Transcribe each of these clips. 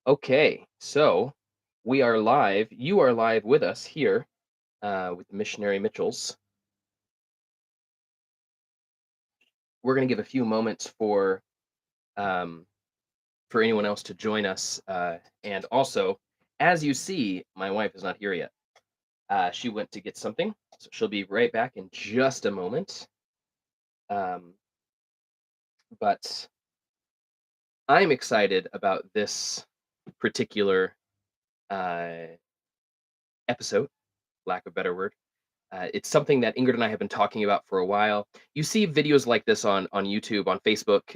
Okay, so we are live. You are live with us here with the Missionary Mitchells. We're going to give a few moments um, for anyone else to join us. And also, as you see, my wife is not here yet. She went to get something, so she'll be right back in just a moment. Um, but I'm excited about this particular uh, episode, lack of a better word. It's something that Ingrid and I have been talking about for a while. You see videos like this on YouTube, on Facebook,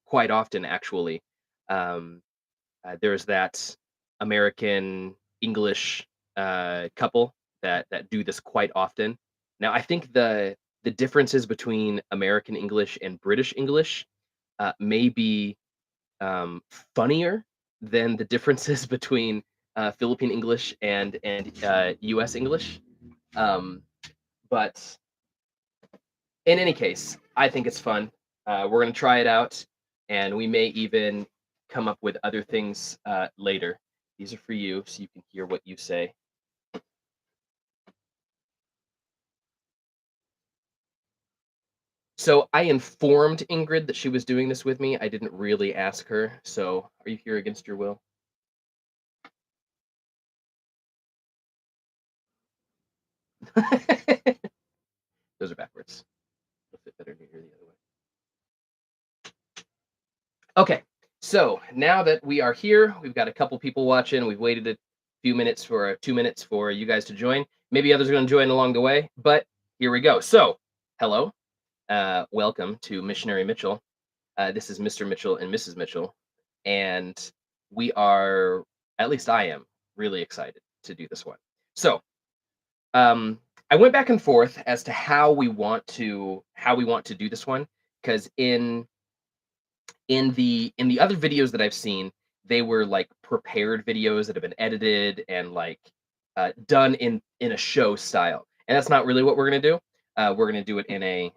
quite often. Actually, um, there's that American English couple that do this quite often. Now, I think the differences between American English and British English may be um, funnier than the differences between Philippine English and U.S. English. Um, but in any case, I think it's fun. We're going to try it out, and we may even come up with other things later. These are for you, so you can hear what you say. So I informed Ingrid that she was doing this with me. I didn't really ask her. So are you here against your will? Those are backwards. It'll fit better here the other way. Okay, so now that we are here, we've got a couple people watching. We've waited a few minutes for 2 minutes for you guys to join. Maybe others are going to join along the way, but here we go. So, hello, welcome to Missionary Mitchell. This is Mr. Mitchell and Mrs. Mitchell, and we are, at least I am, really excited to do this one. So, um, I went back and forth as to how we want to do this one because in the other videos that I've seen, they were like prepared videos that have been edited and like done in a show style, and that's not really what we're gonna do. We're gonna do it in a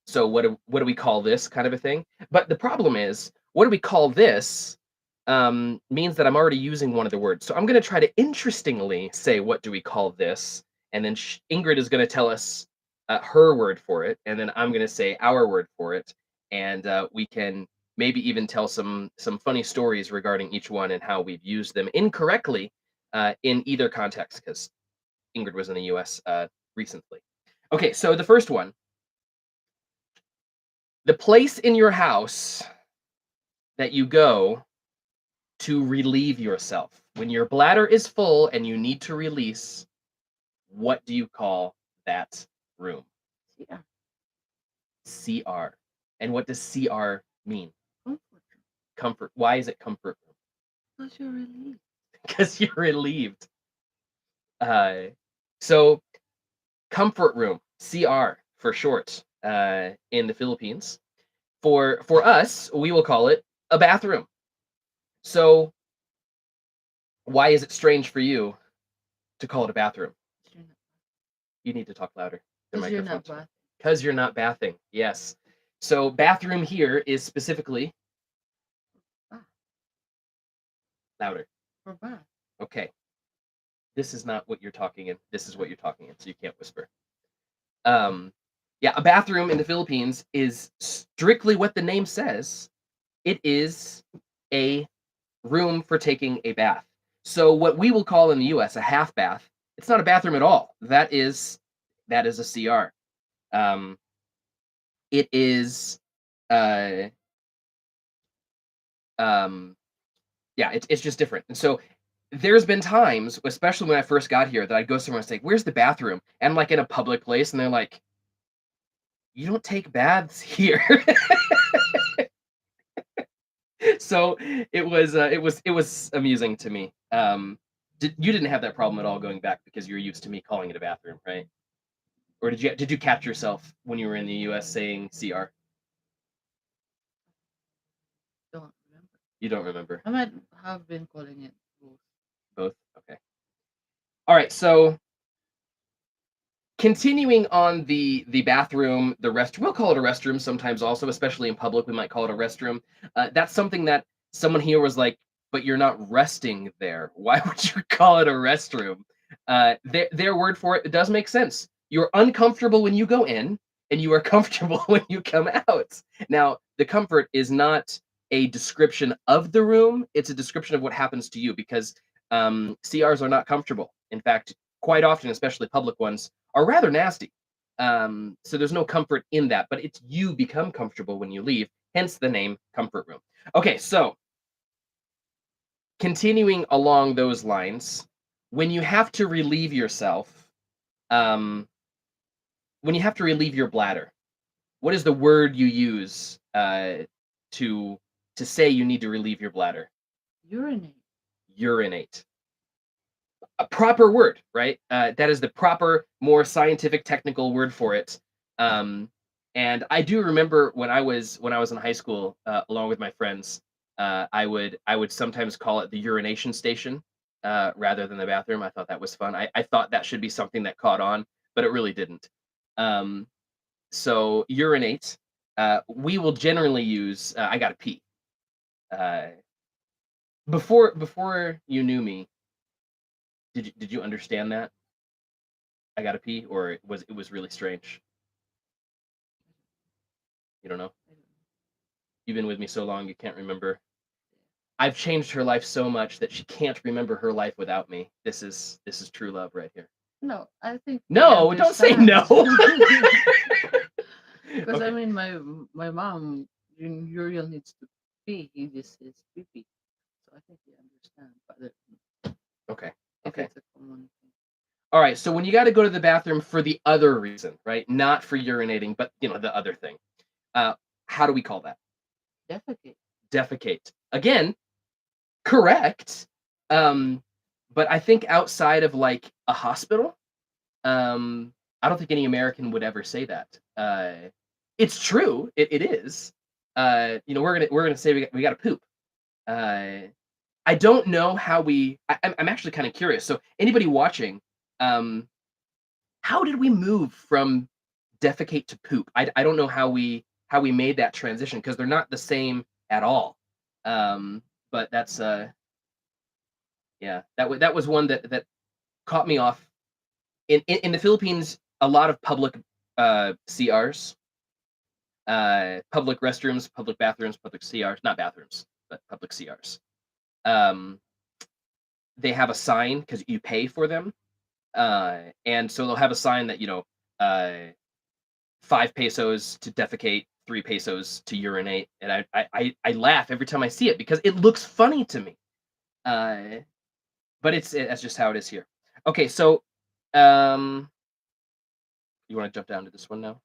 so what do we call this kind of a thing? But the problem is, what do we call this? Means that I'm already using one of the words. So I'm gonna try to interestingly say what do we call this, and then Ingrid is gonna tell us her word for it, and then I'm gonna say our word for it, and we can maybe even tell some funny stories regarding each one and how we've used them incorrectly in either context, because Ingrid was in the U.S. Recently. Okay, so the first one, the place in your house that you go to relieve yourself. When your bladder is full and you need to release, what do you call that room? Yeah. CR. And what does CR mean? Comfort. Comfort. Why is it comfort room? Because you're relieved. Because you're relieved. So comfort room, CR for short, in the Philippines. For us, we will call it a bathroom. So why is it strange for you to call it a bathroom? You need to talk louder. Because you're not bathing. Because you're not bathing. Yes. So bathroom here is specifically Bath. louder. For bath. Okay. This is not what you're talking in. This is what you're talking in, so you can't whisper. Yeah, a bathroom in the Philippines is strictly what the name says. It is a room for taking a bath. So what we will call in the US a half bath, it's not a bathroom at all. That is a CR. It is uh yeah, it's just different. And so there's been times, especially when I first got here, that I'd go somewhere and say, "Where's the bathroom?" And I'm like in a public place, and they're like, "You don't take baths here." So it was amusing to me. You didn't have that problem at all going back because you're used to me calling it a bathroom, right? Or did you catch yourself when you were in the U.S. saying CR? Don't remember. You don't remember I might have been calling it both. both? Okay. All right. So continuing on the bathroom, the rest, we'll call it a restroom sometimes also, especially in public, we might call it a restroom. That's something that someone here was like, but you're not resting there. Why would you call it a restroom? Their word for it, it does make sense. You're uncomfortable when you go in, and you are comfortable when you come out. Now, the comfort is not a description of the room, it's a description of what happens to you because CRs are not comfortable. In fact, quite often, especially public ones, are rather nasty. So there's no comfort in that, but it's you become comfortable when you leave, hence the name comfort room. Okay, so continuing along those lines, when you have to relieve yourself, um, when you have to relieve your bladder, what is the word you use to to say you need to relieve your bladder? Urinate. Urinate. A proper word, right? That is the proper, more scientific, technical word for it. Um, and I do remember when I was in high school, along with my friends, I would sometimes call it the urination station rather than the bathroom. I thought that was fun. I thought that should be something that caught on, but it really didn't. Um, so urinate. We will generally use. I got to pee. Uh, before you knew me, did you understand that? I gotta pee, or it was really strange. You don't know. I don't know. You've been with me so long, you can't remember. I've changed her life so much that she can't remember her life without me. This is true love right here. No, I think they No, don't say no. understand. Because I Okay, mean, my mom, Uriel needs to pee. He just says pee pee. So I think they understand. But okay, if okay. it's a common thing, All right. So when you got to go to the bathroom for the other reason, right? Not for urinating, but the other thing. Uh, how do we call that? defecate. Defecate. Again, correct. Um, but I think outside of like a hospital, I don't think any American would ever say that. It's true. It is. We're gonna say we got to poop. Uh, I don't know how we. I'm actually kind of curious. So anybody watching, um, how did we move from defecate to poop? I don't know how we made that transition because they're not the same at all. Um, but that's yeah, that was one that caught me off. In the Philippines, a lot of public CRs, public restrooms, public bathrooms, public CRs, not bathrooms, but public CRs. Um, they have a sign because you pay for them, and so they'll have a sign that 5 pesos to defecate, 3 pesos to urinate, and I laugh every time I see it because it looks funny to me. Uh, but that's just how it is here. Okay, so um, you want to jump down to this one now?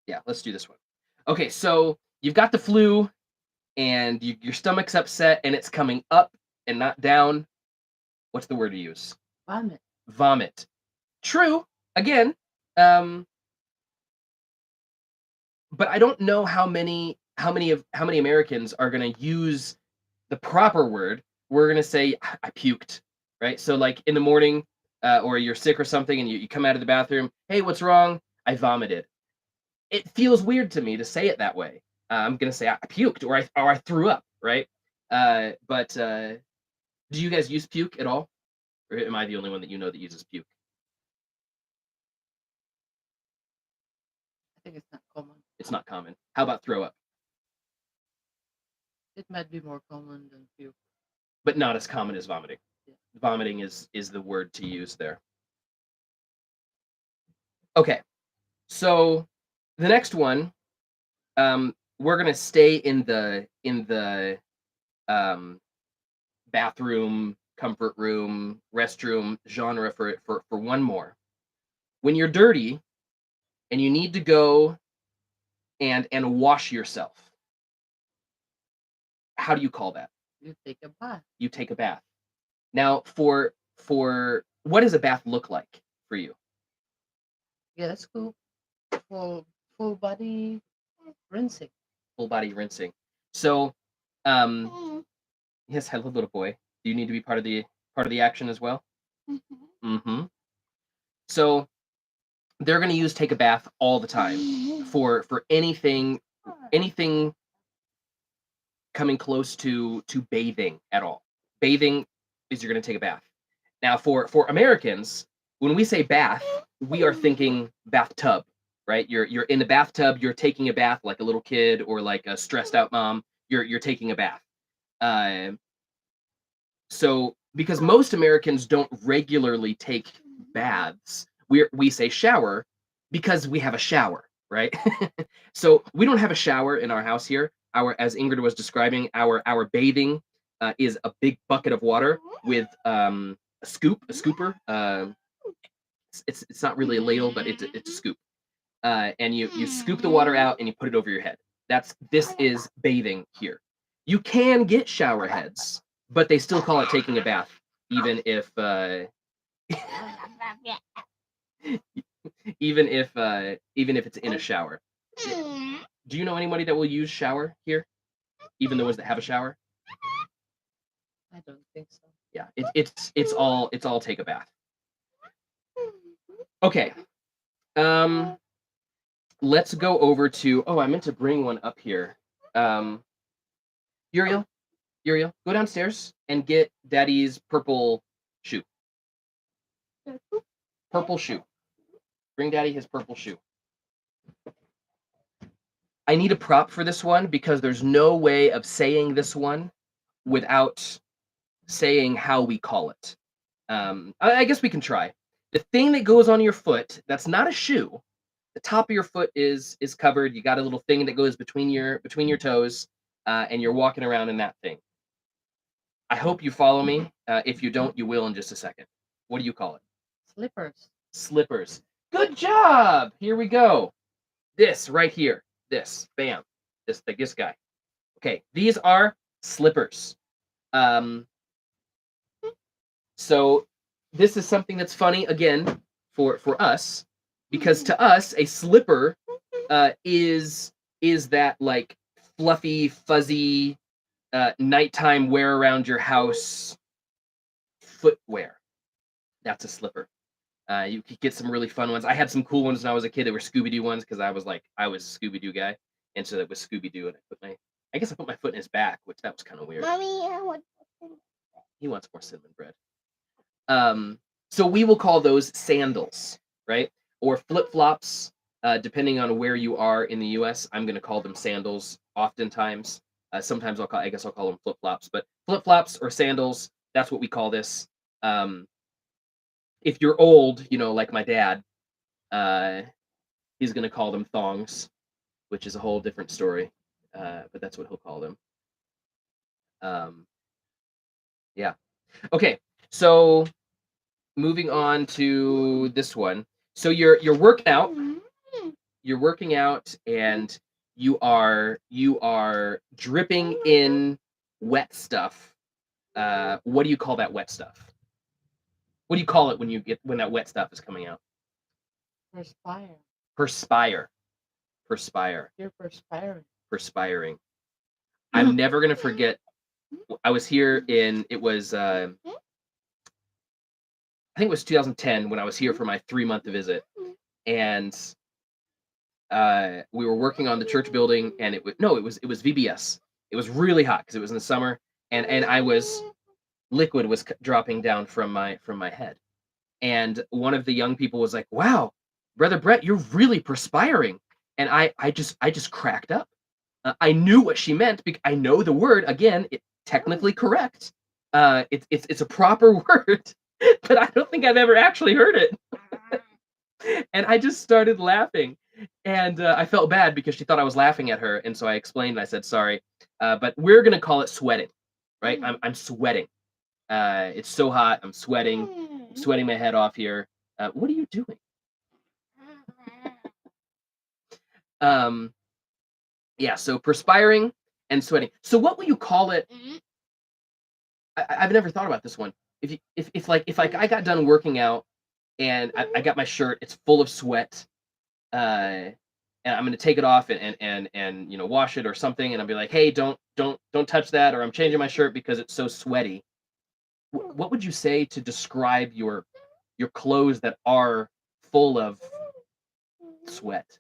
Yeah, let's do this one. Okay, so you've got the flu and your stomach's upset and it's coming up and not down. What's the word to use? Vomit. Vomit. True. Again, um, but I don't know how many Americans are going to use the proper word. We're going to say I puked, right? So like in the morning, or you're sick or something, and you come out of the bathroom. Hey, what's wrong? I vomited. It feels weird to me to say it that way. I'm gonna say I puked or I threw up, right? But do you guys use puke at all, or am I the only one that that uses puke? I think it's not common. It's not common. How about throw up? It might be more common than puke. But not as common as vomiting. Yeah. Vomiting is the word to use there. Okay, so the next one, we're gonna stay in the um, bathroom, comfort room, restroom genre for one more. When you're dirty and you need to go and wash yourself, how do you call that? You take a bath. You take a bath. Now, for what does a bath look like for you? Yeah, that's cool. Full full body rinsing. Full body rinsing. So, um, yes, hello, little boy. Do you need to be part of the action as well? Mm-hmm. So they're going to use take a bath all the time for anything coming close to bathing at all. Bathing is you're going to take a bath. Now, for Americans, when we say bath, we are thinking bathtub, right? You're in the bathtub. You're taking a bath like a little kid or like a stressed out mom. You're taking a bath. Uh, so because most Americans don't regularly take baths, we say shower because we have a shower, right? So we don't have a shower in our house here. Our, as Ingrid was describing, our bathing is a big bucket of water with a scooper. It's not really a ladle, but it's a scoop. And you scoop the water out and you put it over your head. This is bathing here. You can get shower heads, but they still call it taking a bath, even if even if it's in a shower. Do you know anybody that will use shower here, even the ones that have a shower? I don't think so. Yeah, it's all take a bath. Okay. Let's go over to. Oh, I meant to bring one up here. Uriel, go downstairs and get Daddy's purple shoe. Purple shoe. Bring Daddy his purple shoe. I need a prop for this one because there's no way of saying this one without saying how we call it. I guess we can try. The thing that goes on your foot, that's not a shoe. The top of your foot is covered. You got a little thing that goes between your toes, and you're walking around in that thing. I hope you follow me. If you don't, you will in just a second. What do you call it? Slippers. Slippers. Good job. Here we go. This right here. This. Bam. This guy. Okay. These are slippers. So this is something that's funny again for us, because to us a slipper is that like fluffy, fuzzy, nighttime wear around your house footwear. That's a slipper. You could get some really fun ones. I had some cool ones when I was a kid that were Scooby-Doo ones because I was a Scooby-Doo guy, and so that was Scooby-Doo, and I guess I put my foot in his back, which that was kind of weird. Mommy, I want He wants more cinnamon bread. So we will call those sandals, right? Or flip-flops, depending on where you are in the U.S. I'm going to call them sandals oftentimes. Sometimes I'll call them flip-flops, but flip-flops or sandals, that's what we call this. If you're old, like my dad, he's going to call them thongs, which is a whole different story, but that's what he'll call them. Yeah. Okay, so moving on to this one. So you're working out. You're working out, and you are dripping in wet stuff. What do you call that wet stuff? What do you call it when that wet stuff is coming out? Perspire. Perspire. You're perspiring. Perspiring. I'm never gonna forget. I was here it was I think it was 2010 when I was here for my 3-month visit, and we were working on the church building, and it was VBS. It was really hot because it was in the summer, and liquid was dropping down from my head, and one of the young people was like, "Wow, Brother Brett, you're really perspiring," and I just cracked up. I knew what she meant because I know the word again. It's technically correct. It's a proper word, but I don't think I've ever actually heard it. And I just started laughing, and I felt bad because she thought I was laughing at her, and so I explained. And I said sorry, but we're gonna call it sweating, right? I'm sweating. It's so hot. I'm sweating. I'm sweating my head off here. What are you doing? Yeah. So perspiring and sweating. So what will you call it? I've never thought about this one. If I got done working out and I got my shirt, it's full of sweat, and I'm gonna take it off and wash it or something, and I'll be like, hey, don't touch that, or I'm changing my shirt because it's so sweaty. What would you say to describe your clothes that are full of sweat?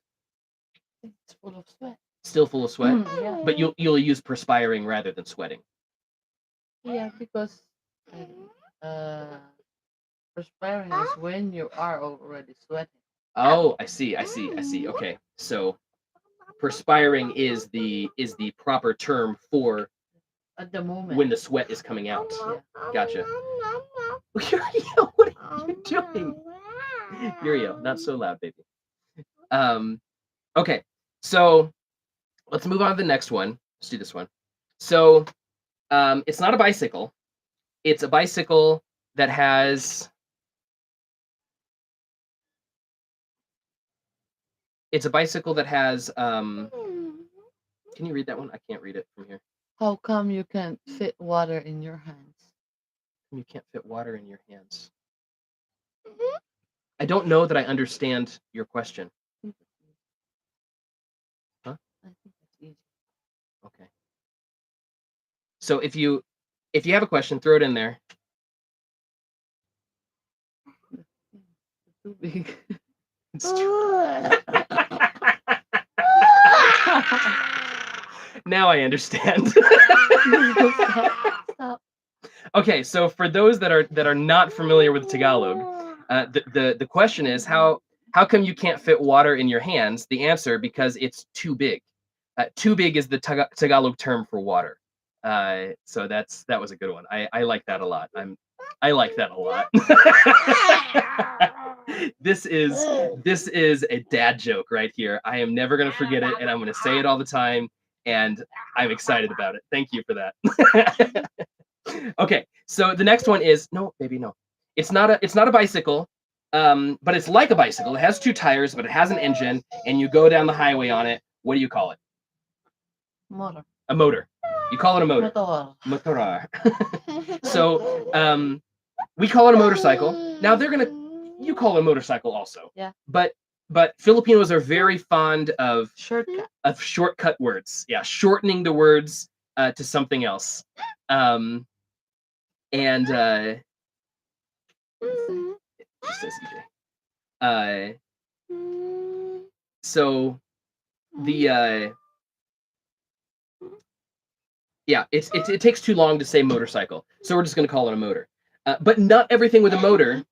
It's full of sweat. Still full of sweat, Yeah. but you'll use perspiring rather than sweating. Yeah, because uh, perspiring is when you are already sweating. Oh, I see. I see. I see. Okay. So perspiring is the proper term for At the moment. when the sweat is coming out. Yeah. Gotcha. Uriel, what are you doing? Uriel, not so loud, baby. Okay, so let's move on to the next one. Let's do this one. So it's not a bicycle. It's a bicycle that has. It's a bicycle that has. Can you read that one? I can't read it from here. How come you can't fit water in your hands? You can't fit water in your hands. I don't know that I understand your question. Huh? I think that's easy. Okay. So if you have a question, throw it in there. It's too big. It's Now I understand. Stop. Okay, so for those that are not familiar with Tagalog, the question is how come you can't fit water in your hands? The answer, because it's too big. Too big is the Tagalog term for water. So that was a good one. I like that a lot. I like that a lot. This is a dad joke right here. I am never gonna forget it, and I'm gonna say it all the time, and I'm excited about it. Thank you for that. Okay, so the next one is no, baby, no. It's not a bicycle, but it's like a bicycle. It has two tires, but it has an engine, and you go down the highway on it. What do you call it? Motor. A motor. You call it a motor. Motor. Motorar. So we call it a motorcycle. Now you call it a motorcycle also. Yeah. But Filipinos are very fond of shortcut words. Yeah, shortening the words to something else. And just says EJ. So the yeah, it takes too long to say motorcycle, so we're just going to call it a motor. But not everything with a motor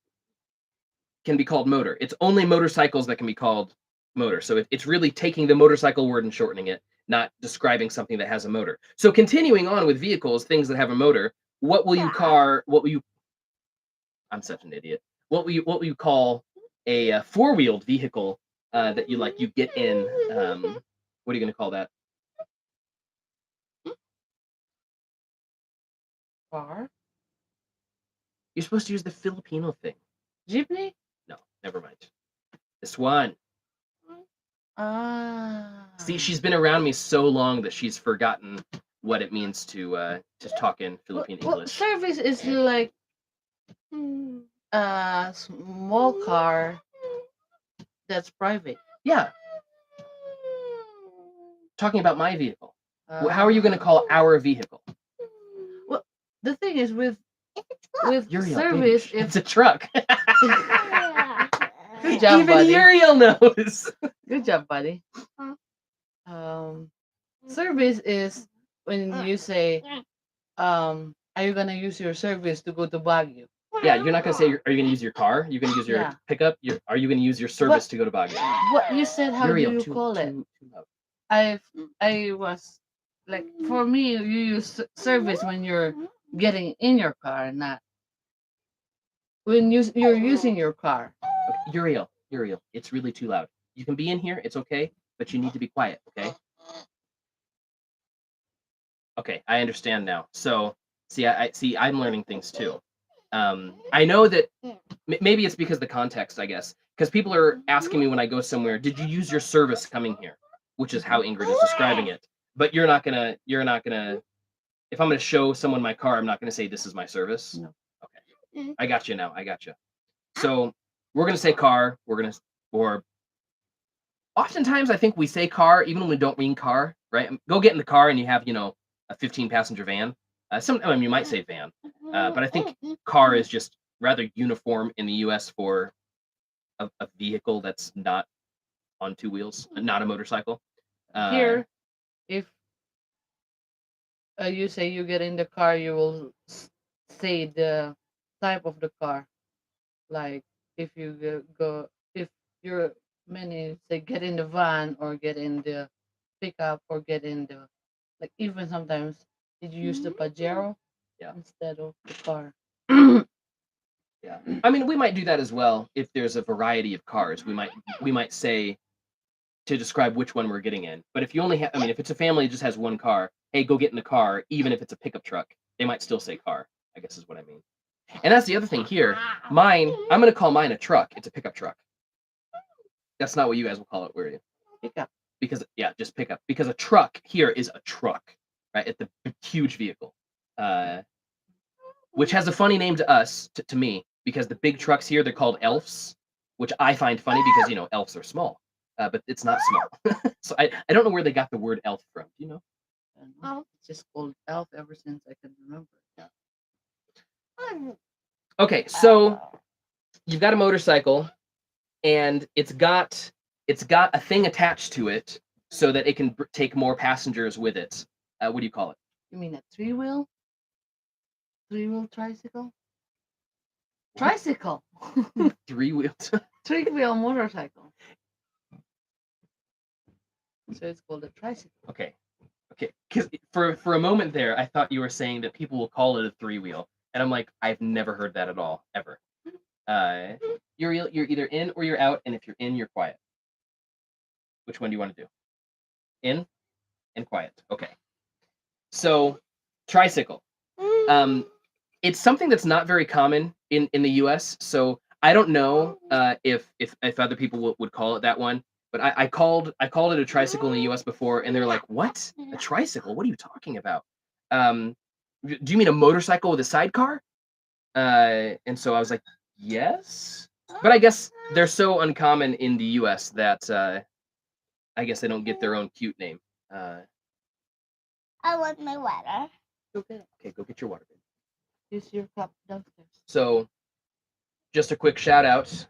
can be called motor. It's only motorcycles that can be called motor. So it's really taking the motorcycle word and shortening it, not describing something that has a motor. So continuing on with vehicles, things that have a motor, what will you I'm such an idiot. What will you call a four-wheeled vehicle that you get in? What are you going to call that? Car. You're supposed to use the Filipino thing. Jeepney. No, never mind. This one. Ah. See, she's been around me so long that she's forgotten what it means to talk in Philippine English. Service is like a small car that's private. Yeah. Talking about my vehicle. How are you going to call our vehicle? Well, the thing is with Uriel, service, baby, it's a truck. Good job, Even buddy. Uriel knows. Good job, buddy. Service is when you say, are you gonna use your service to go to Baguio? Yeah, you're not gonna say, are you gonna use your car? You're gonna use your pickup. Are you gonna use your service to go to Baguio? What you said? How Uriel, do you call it? Too loud. I was like, for me, you use service when you're getting in your car, not when you're using your car. Okay, Uriel, it's really too loud. You can be in here, it's okay, but you need to be quiet, okay? Okay, I understand now. So, I'm learning things too. I know that maybe it's because the context, I guess, because people are asking me when I go somewhere, did you use your service coming here? Which is how Ingrid is describing it. But you're not gonna. If I'm gonna show someone my car, I'm not gonna say this is my service. No. Okay, I got you now. I got you. So we're gonna say car. Or oftentimes I think we say car even when we don't mean car, right? Go get in the car and you have a 15-passenger van. Sometimes you might say van, but I think car is just rather uniform in the U.S. for a vehicle that's not on two wheels, not a motorcycle. Here if you say you get in the car, you will say the type of the car. Like if you if you're many say get in the van or get in the pickup or get in the like even sometimes did you use the Pajero Yeah. instead of the car? Yeah. I mean, we might do that as well if there's a variety of cars. We might say to describe which one we're getting in. But if you only have, I mean, if it's a family that just has one car, hey, go get in the car, even if it's a pickup truck, they might still say car, I guess is what I mean. And that's the other thing here. Mine, I'm going to call mine a truck. It's a pickup truck. That's not what you guys will call it, will you? Pickup. Because, yeah, just pickup. Because a truck here is a truck, right? It's a huge vehicle, which has a funny name to us, to me, because the big trucks here, they're called elfs, which I find funny because, elves are small, but it's not small. So I don't know where they got the word elf from. Do you know? It's just called Elf ever since I can remember. Okay, so you've got a motorcycle, and it's got a thing attached to it so that it can take more passengers with it. What do you call it? You mean a three-wheel? Three-wheel tricycle? Tricycle. Three-wheeled. Three-wheel motorcycle. So it's called a tricycle. Okay. Because for a moment there, I thought you were saying that people will call it a three-wheel, and I'm like, I've never heard that at all, ever. You're either in or you're out, and if you're in, you're quiet. Which one do you want to do? In and quiet. Okay. So, tricycle. It's something that's not very common in the U.S. So I don't know if other people would call it that one. But I called it a tricycle in the U.S. before, and they're like, "What? A tricycle? What are you talking about? Do you mean a motorcycle with a sidecar?" And so I was like, "Yes." But I guess they're so uncommon in the U.S. that I guess they don't get their own cute name. I want my water. Okay. Okay, go get your water. Babe. Use your cup downstairs. So, just a quick shout out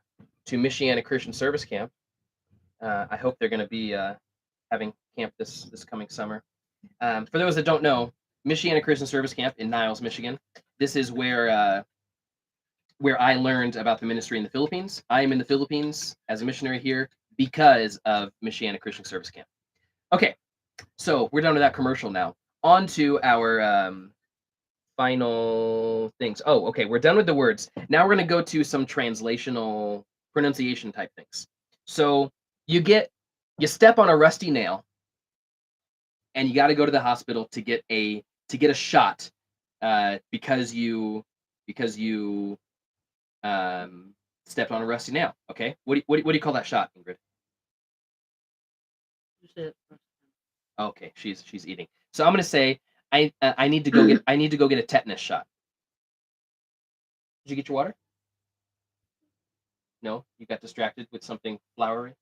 to Michiana Christian Service Camp. I hope they're going to be having camp this coming summer. For those that don't know, Michiana Christian Service Camp in Niles, Michigan. This is where I learned about the ministry in the Philippines. I am in the Philippines as a missionary here because of Michiana Christian Service Camp. Okay, so we're done with that commercial now. On to our final things. Oh, okay, we're done with the words. Now we're going to go to some translational pronunciation type things. So you step on a rusty nail, and you got to go to the hospital to get a shot because you stepped on a rusty nail. Okay, what do you call that shot, Ingrid? You said it first. Okay, she's eating. So I'm gonna say I need to go get a tetanus shot. Did you get your water? No, you got distracted with something flowery.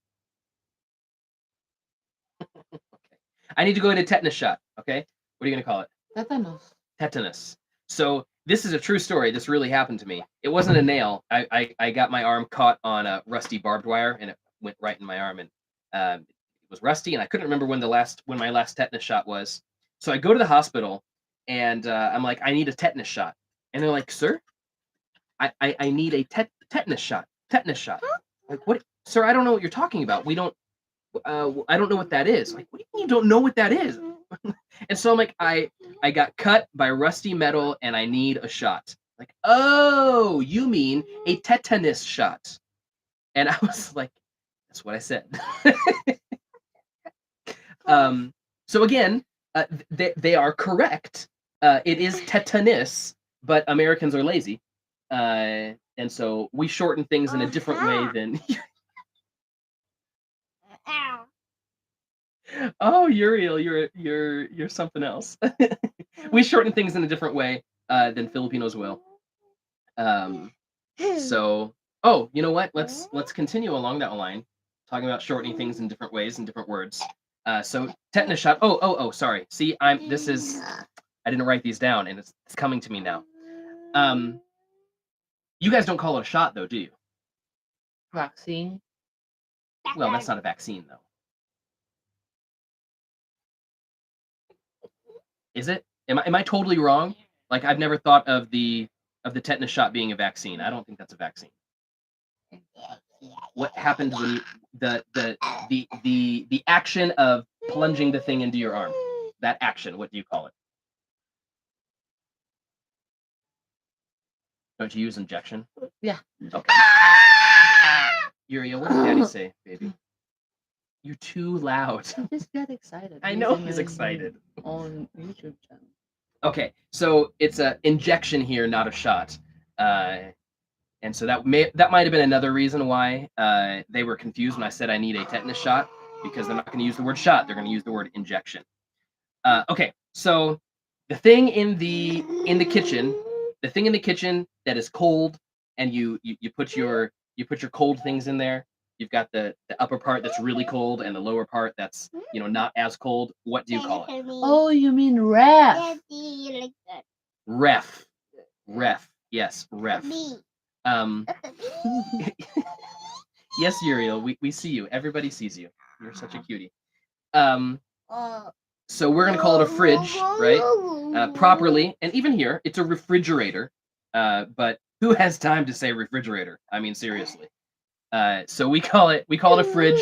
Okay, I need to go get a tetanus shot. Okay, what are you gonna call it? Tetanus. Tetanus. So this is a true story. This really happened to me. It wasn't a nail. I got my arm caught on a rusty barbed wire, and it went right in my arm, and it was rusty, and I couldn't remember when my last tetanus shot was. So I go to the hospital, and I'm like, I need a tetanus shot, and they're like, sir, I need a tetanus shot. Tetanus shot. Like, what, sir? I don't know what you're talking about. We don't. I don't know what that is. Like, what do you mean you don't know what that is? And so I'm like, I got cut by rusty metal and I need a shot. Like, oh, you mean a tetanus shot? And I was like, that's what I said. So again, they are correct. It is tetanus, but Americans are lazy, and so we shorten things in a different way than. Ow. Oh, Uriel, you're something else. We shorten things in a different way than Filipinos will. So, oh, you know what? Let's continue along that line, talking about shortening things in different ways and different words. So tetanus shot. Oh, sorry. See, I didn't write these down, and it's coming to me now. You guys don't call it a shot, though, do you? Vaccine. Well, that's not a vaccine, though. Is it? Am I totally wrong? Like I've never thought of the tetanus shot being a vaccine. I don't think that's a vaccine. What happened when you the action of plunging the thing into your arm? That action, what do you call it? Don't you use injection? Yeah. Okay. Uriel, what did Daddy say, baby? You're too loud. He just got excited. I know in he's his excited. On YouTube channel. Okay, so it's a injection here, not a shot, and so that might have been another reason why they were confused when I said I need a tetanus shot, because they're not going to use the word shot; they're going to use the word injection. Okay, so the thing in the kitchen, that is cold, and you put your cold things in there. You've got the upper part that's really cold and the lower part that's not as cold. What do you call it? Oh, you mean ref? Ref. Yes, ref. Um, yes, Uriel, we see you. Everybody sees you. You're such a cutie. So we're gonna call it a fridge, right? Properly, and even here, it's a refrigerator. But who has time to say refrigerator? I mean, seriously. So we call it a fridge.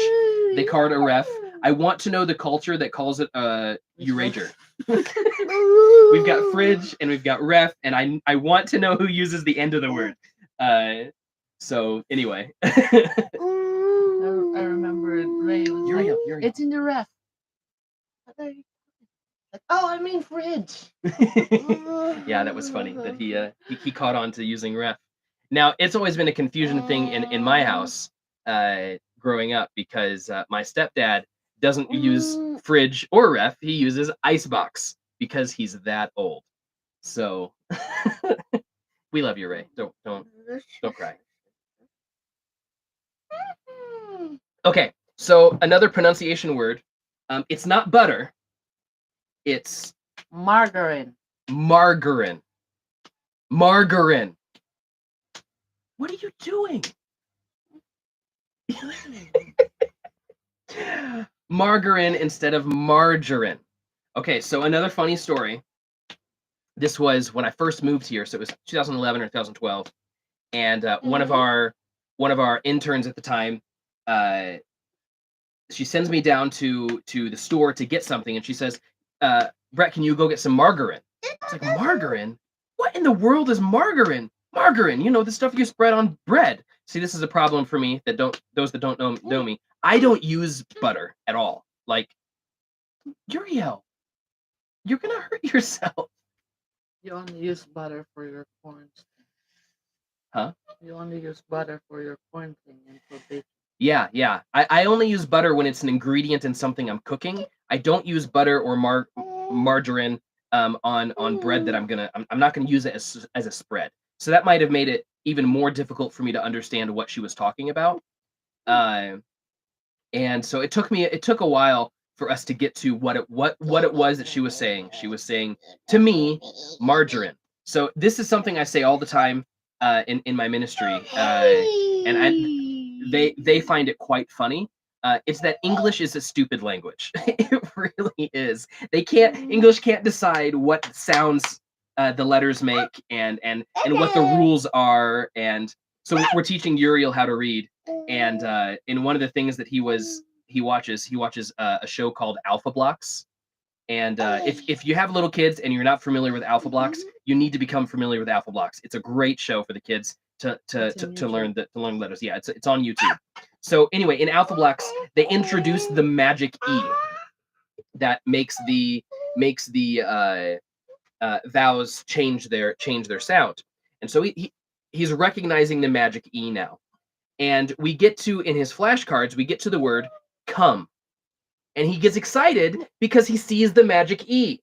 They call it a ref. I want to know the culture that calls it a Eurager. We've got fridge and we've got ref, and I want to know who uses the end of the word. So anyway. I remember Ray was like, Uriel. it's in the ref. Like, oh, I mean fridge. Yeah, that was funny that he caught on to using ref. Now, it's always been a confusion thing in my house growing up, because my stepdad doesn't use fridge or ref. He uses icebox because he's that old. So we love you, Ray. Don't cry. Okay, so another pronunciation word. It's not butter. It's Margarine. margarine. Margarine. What are you doing? Margarine instead of margarine. Okay, so another funny story. This was when I first moved here, so it was 2011 or 2012, and one of our interns at the time, she sends me down to the store to get something, and she says, "Brett, can you go get some margarine?" It's like, margarine? What in the world is margarine? Margarine, the stuff you spread on bread. See, this is a problem for me those that don't know me. I don't use butter at all. Like, Uriel, you're gonna hurt yourself. You only use butter for your corn. Huh? You only use butter for your corn thing and for baking. Yeah. I only use butter when it's an ingredient in something I'm cooking. I don't use butter or margarine on bread that I'm not gonna use it as a spread. So that might have made it even more difficult for me to understand what she was talking about. And so it took a while for us to get to what it was that she was saying. She was saying to me, margarine. So this is something I say all the time in my ministry, and they find it quite funny. It's that English is a stupid language. It really is. English can't decide what sounds the letters make and what the rules are. And so we're teaching Uriel how to read. And in one of the things that he watches a show called Alpha Blocks. And if you have little kids and you're not familiar with Alpha Blocks, you need to become familiar with Alpha Blocks. It's a great show for the kids to learn letters. Yeah, it's on YouTube. So anyway, in Alpha Blocks, they introduce the magic E that makes the vowels change their sound. And so he's recognizing the magic E now. And we get to, in his flashcards, we get to the word come. And he gets excited because he sees the magic E.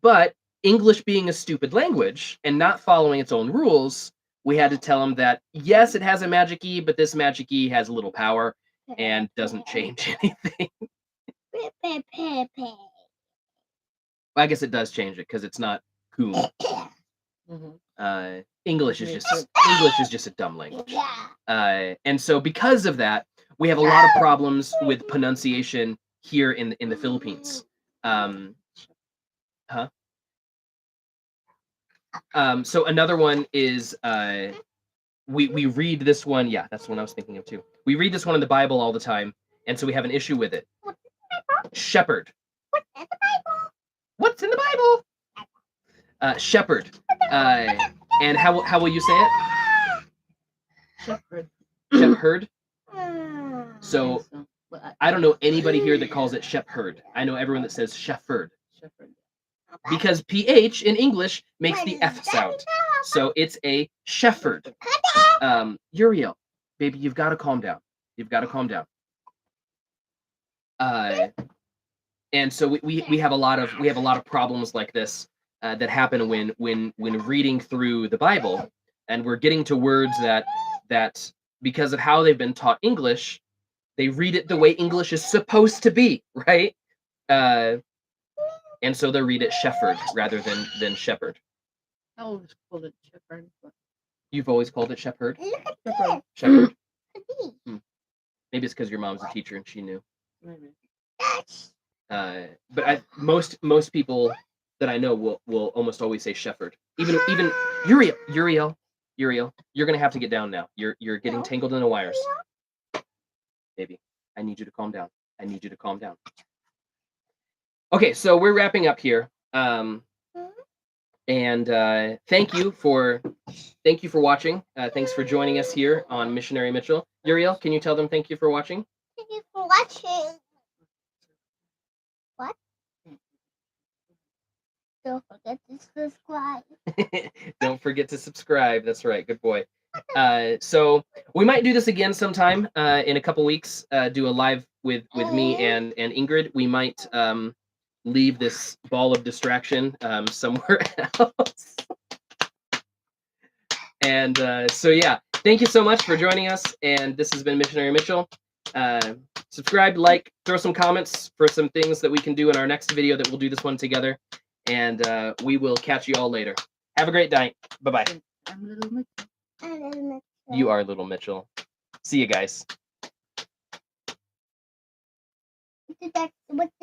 But English being a stupid language and not following its own rules, we had to tell him that, yes, it has a magic E, but this magic E has little power and doesn't change anything. I guess it does change it because it's not cool. English is just a dumb language. And so because of that, we have a lot of problems with pronunciation here in the Philippines. Huh? So another one is we read this one. Yeah, that's the one I was thinking of too. We read this one in the Bible all the time, and so we have an issue with it. Shepherd. What's in the Bible? Shepherd. And how will you say it? Shepherd. Shepherd. Mm. So Think so. But I don't know anybody here that calls it shepherd. I know everyone that says shepherd shepherd. because PH in English makes the F sound. So it's a shepherd. Uriel, baby, you've got to calm down. You've got to calm down. And so we have a lot of problems like this that happen when reading through the Bible, and we're getting to words that because of how they've been taught English, they read it the way English is supposed to be, right? And so they read it shepherd rather than shepherd. I always call it shepherd. But You've always called it shepherd. Look at shepherd. Shepherd. this. Maybe it's because your mom's a teacher and she knew. Maybe. But most people that I know will almost always say shepherd. Even Uriel, you're gonna have to get down now. You're getting tangled in the wires, baby. I need you to calm down. I need you to calm down. Okay, so we're wrapping up here. And thank you for watching. Thanks for joining us here on Missionary Mitchell. Uriel, can you tell them thank you for watching? Thank you for watching. What? Don't forget to subscribe. Don't forget to subscribe. That's right. Good boy. So we might do this again sometime in a couple weeks. Do a live with me and Ingrid. We might leave this ball of distraction somewhere else. And so yeah, thank you so much for joining us. And this has been Missionary Mitchell. Subscribe, like, throw some comments for some things that we can do in our next video that we'll do this one together. And we will catch you all later. Have a great night. Bye-bye. I'm Little Mitchell. You are Little Mitchell. See you guys. What did